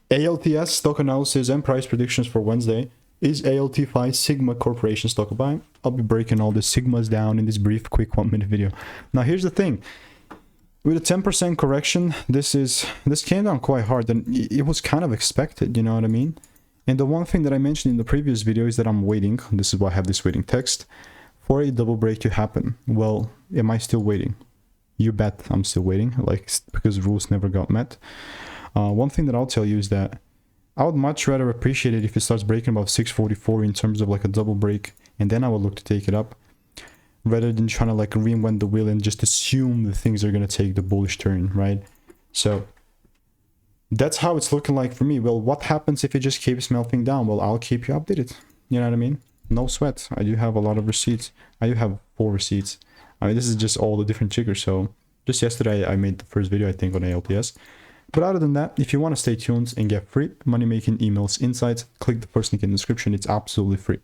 ALTS stock analysis and price predictions for Wednesday. Is ALT5 Sigma Corporation stock a buy? I'll be breaking all the Sigmas down in this brief, quick 1-minute video. Now, here's the thing. With a 10% correction, this came down quite hard, and it was kind of expected, you know what I mean? And the one thing that I mentioned in the previous video is that I'm waiting, this is why I have this waiting text, for a double break to happen. Well, am I still waiting? You bet I'm still waiting, like, because rules never got met. One thing that I'll tell you is that I would much rather appreciate it if it starts breaking above 644 in terms of like a double break, and then I will look to take it up, rather than trying to like reinvent the wheel and just assume that things are going to take the bullish turn, right? So that's how it's looking like for me. Well, what happens if it just keeps melting down? Well, I'll keep you updated. You know what I mean? No sweat. I do have a lot of receipts. I do have 4 receipts. I mean, this is just all the different triggers. So just yesterday, I made the first video, I think, on ALTS. But other than that, if you want to stay tuned and get free money-making emails, insights, click the first link in the description. It's absolutely free.